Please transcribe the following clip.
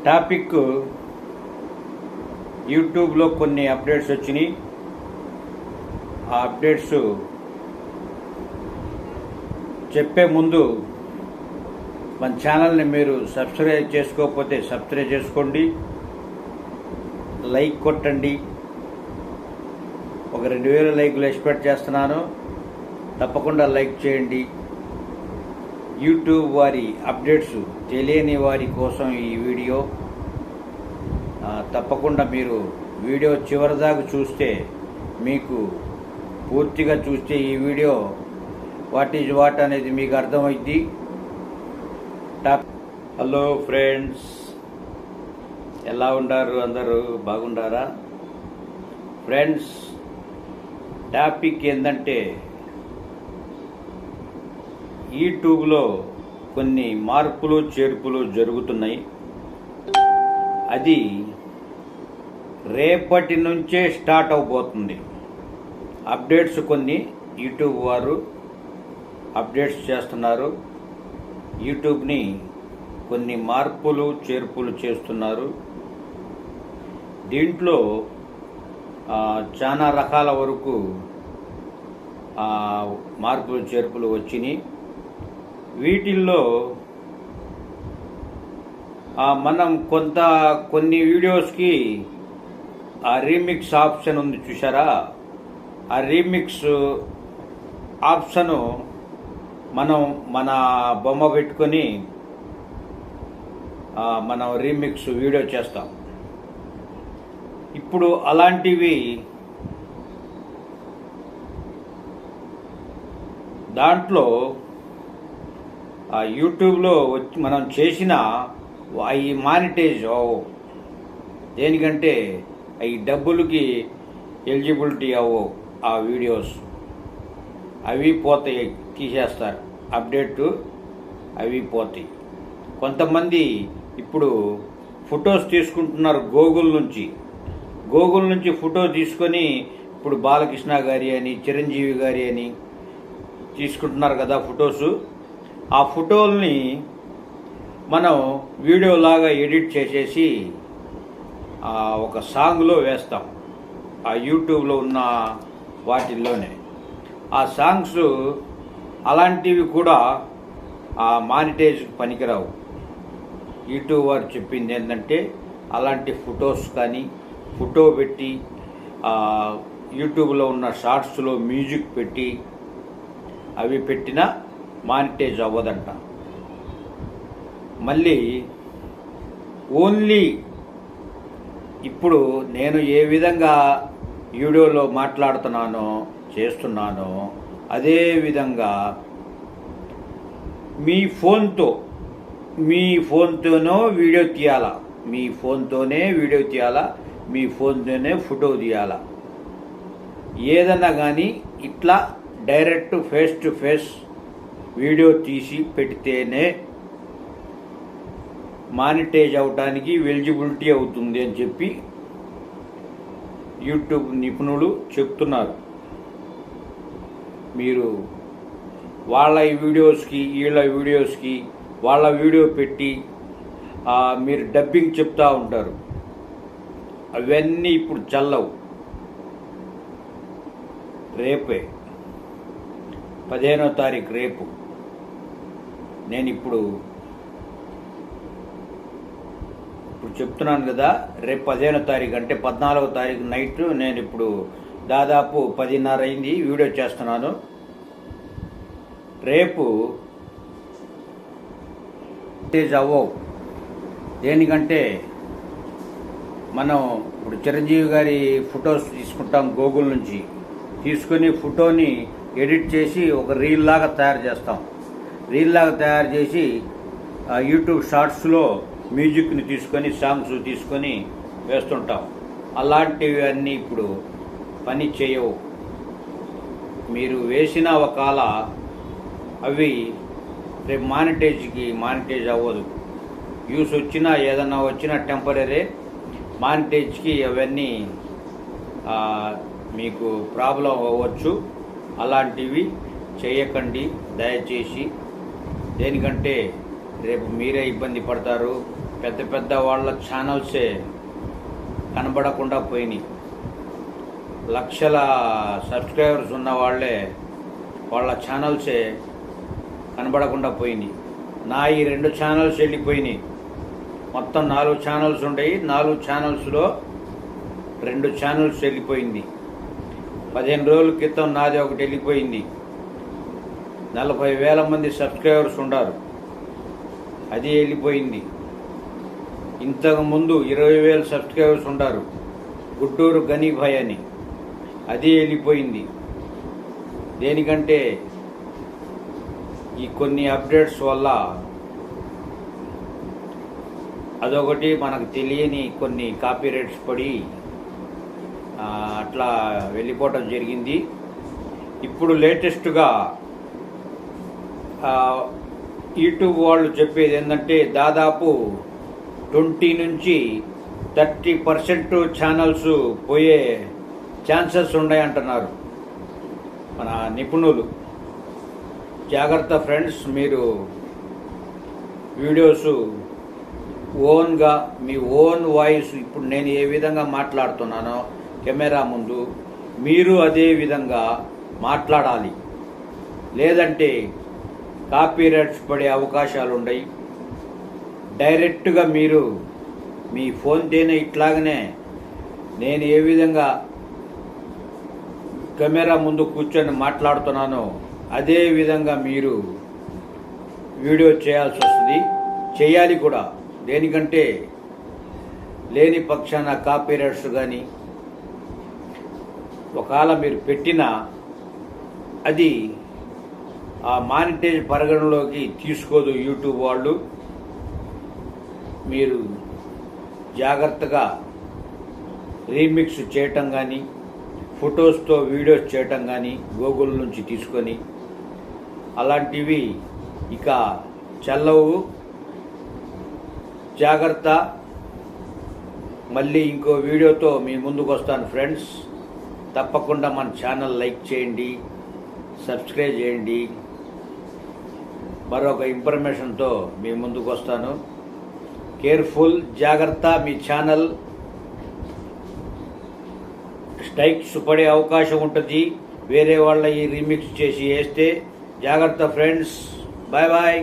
Topic యూట్యూబ్లో కొన్ని updates వచ్చినాయి. ఆ అప్డేట్స్ చెప్పే ముందు మన ఛానల్ని మీరు సబ్స్క్రైబ్ చేసుకోకపోతే సబ్స్క్రైబ్ చేసుకోండి, లైక్ కొట్టండి. ఒక 2000 లైకులు ఎక్స్పెక్ట్ చేస్తున్నాను, తప్పకుండా లైక్ చేయండి. యూట్యూబ్ వారి అప్డేట్స్ తెలియని వారి కోసం ఈ వీడియో. తప్పకుండా మీరు వీడియో చివరిదాకా చూస్తే, మీకు పూర్తిగా చూస్తే ఈ వీడియో వాట్ ఈజ్ వాట్ అనేది మీకు అర్థమైంది. హలో ఫ్రెండ్స్, ఎలా ఉన్నారు? అందరూ బాగుండారా? ఫ్రెండ్స్, టాపిక్ ఏంటంటే యూట్యూబ్లో కొన్ని మార్పులు చేర్పులు జరుగుతున్నాయి. అది రేపటి నుంచే స్టార్ట్ అవబోతుంది. అప్డేట్స్ కొన్ని యూట్యూబ్ వారు అప్డేట్స్ చేస్తున్నారు. యూట్యూబ్ని కొన్ని మార్పులు చేర్పులు చేస్తున్నారు. దీంట్లో చాలా రకాల వరకు మార్పులు చేర్పులు వచ్చినాయి. వీటిల్లో మనం కొన్ని వీడియోస్కి ఆ రీమిక్స్ ఆప్షన్ ఉంది చూసారా? ఆ రీమిక్స్ ఆప్షను మనం మన బొమ్మ పెట్టుకొని మనం రీమిక్స్ వీడియో చేస్తాం. ఇప్పుడు అలాంటివి దాంట్లో యూట్యూబ్లో వచ్చి మనం చేసిన ఈ మానిటైజ్ దేనికంటే ఈ డబ్బులకి ఎలిజిబిలిటీ ఆ వీడియోస్ అవి పోతాయి, తీసేస్తారు. అప్డేట్ అవి పోతాయి. కొంతమంది ఇప్పుడు ఫొటోస్ తీసుకుంటున్నారు గూగుల్ నుంచి ఫోటో తీసుకొని ఇప్పుడు బాలకృష్ణ గారి అని, చిరంజీవి గారి అని తీసుకుంటున్నారు కదా ఫొటోస్. ఆ ఫోటోల్ని మనం వీడియోలాగా ఎడిట్ చేసేసి ఒక సాంగ్లో వేస్తాం. ఆ యూట్యూబ్లో ఉన్న వాటిల్లోనే ఆ సాంగ్స్ అలాంటివి కూడా ఆ మానిటైజ్కి పనికిరావు. యూట్యూబ్ వారు చెప్పింది ఏంటంటే అలాంటి ఫొటోస్ కానీ ఫోటో పెట్టి యూట్యూబ్లో ఉన్న షార్ట్స్లో మ్యూజిక్ పెట్టి అవి పెట్టినా మానిటైజ్ అవ్వదంట. మళ్ళీ ఓన్లీ ఇప్పుడు నేను ఏ విధంగా వీడియోలో మాట్లాడుతున్నానో చేస్తున్నానో అదే విధంగా మీ ఫోన్తోనో వీడియో తీయాలా, మీ ఫోన్తోనే వీడియో తీయాలా, మీ ఫోన్తోనే ఫోటో తీయాలా. ఏదన్నా కానీ ఇట్లా direct face to face video తీసి పెడితేనే మానిటైజ్ అవడానికి ఎలిజిబిలిటీ అవుతుంది అని చెప్పి యూట్యూబ్ నిపుణులు చెప్తున్నారు. మీరు వాళ్ళ వీడియోస్కి వీళ్ళ వీడియోస్కి వాళ్ళ వీడియో పెట్టి మీరు డబ్బింగ్ చెప్తూ ఉంటారు. అవన్నీ ఇప్పుడు చల్లవు. రేపే 15వ తారీఖు రేపు నేను ఇప్పుడు చెప్తున్నాను కదా. రేపు 15వ తారీఖు అంటే 14వ తారీఖు నైట్ నేను ఇప్పుడు దాదాపు 10:30 అయింది వీడియో చేస్తున్నాను. రేపు అవ్వవు. దేనికంటే మనం ఇప్పుడు చిరంజీవి గారి ఫొటోస్ తీసుకుంటాం గూగుల్ నుంచి, తీసుకొని ఫోటోని ఎడిట్ చేసి ఒక రీల్ లాగా తయారు చేస్తాం. రీల్ లాగా తయారు చేసి యూట్యూబ్ షార్ట్స్లో మ్యూజిక్ని తీసుకొని సాంగ్స్ తీసుకొని వేస్తుంటాం. అలాంటివి అన్నీ ఇప్పుడు పని చేయవు. మీరు వేసిన ఒకవేళ అవి రేపు మానిటైజ్ అవ్వదు. యూస్ వచ్చినా ఏదన్నా వచ్చినా టెంపరీ, మానిటైజ్కి అవన్నీ మీకు ప్రాబ్లం అవ్వచ్చు. అలాంటివి చేయకండి దయచేసి. దేనికంటే రేపు మీరే ఇబ్బంది పడతారు, పెద్ద పెద్ద వాళ్ళ ఛానల్సే కనబడకుండా పోయినాయి. లక్షల సబ్స్క్రైబర్స్ ఉన్న వాళ్ళ ఛానల్సే కనబడకుండా పోయినాయి. నా ఈ 2 ఛానల్స్ వెళ్ళిపోయినాయి. మొత్తం 4 ఛానల్స్ ఉండేవి. 4 ఛానల్స్లో 2 ఛానల్స్ వెళ్ళిపోయింది. 15 రోజుల క్రితం నాది ఒకటి వెళ్ళిపోయింది. 40,000 మంది సబ్స్క్రైబర్స్ ఉన్నారు, అది వెళ్ళిపోయింది. ఇంతకుముందు 20,000 సబ్స్క్రైబర్స్ ఉంటారు, గుంటూరు గనీభాయ్ అని, అది వెళ్ళిపోయింది. దేనికంటే ఈ కొన్ని అప్డేట్స్ వల్ల అదొకటి మనకు తెలియని కొన్ని కాపీరైట్స్ పడి అట్లా వెళ్ళిపోవటం జరిగింది. ఇప్పుడు లేటెస్ట్గా యూట్యూబ్ వాళ్ళు చెప్పేది ఏంటంటే దాదాపు 20 నుంచి 30% ఛానల్స్ పోయే ఛాన్సెస్ ఉన్నాయంటున్నారు మన నిపుణులు. జాగ్రత్త ఫ్రెండ్స్, మీరు వీడియోస్ ఓన్గా మీ ఓన్ వాయిస్ ఇప్పుడు నేను ఏ విధంగా మాట్లాడుతున్నానో కెమెరా ముందు మీరు అదే విధంగా మాట్లాడాలి. లేదంటే కాపీరైట్స్ పడే అవకాశాలు ఉన్నాయి. డైరెక్ట్గా మీరు మీ ఫోన్తోనే ఇట్లాగనే నేను ఏ విధంగా కెమెరా ముందు కూర్చొని మాట్లాడుతున్నానో అదే విధంగా మీరు వీడియో చేయాల్సి వస్తుంది. చేయాలి కూడా. దేనికంటే లేని పక్షాన కాపీరైట్స్ కానీ ఒకవేళ మీరు పెట్టినా అది ఆ మానిటైజ్ పరిగణలోకి తీసుకోదు యూట్యూబ్ వాళ్ళు. మీరు జాగ్రత్తగా రీమిక్స్ చేయటం కానీ ఫొటోస్తో వీడియోస్ చేయటం కానీ గూగుల్ నుంచి తీసుకొని అలాంటివి ఇక చెల్లవు. జాగ్రత్త. మళ్ళీ ఇంకో వీడియోతో మీ ముందుకు వస్తాను ఫ్రెండ్స్. తప్పకుండా మన ఛానల్ లైక్ చేయండి, సబ్స్క్రైబ్ చేయండి. మరొక ఇన్ఫర్మేషన్తో మీ ముందుకు వస్తాను. కేర్ఫుల్, జాగ్రత్త. మీ ఛానల్ స్ట్రైక్స్ పడే అవకాశం ఉంటుంది వేరే వాళ్ళ ఈ రీమిక్స్ చేసి వేస్తే. జాగ్రత్త ఫ్రెండ్స్. Bye bye.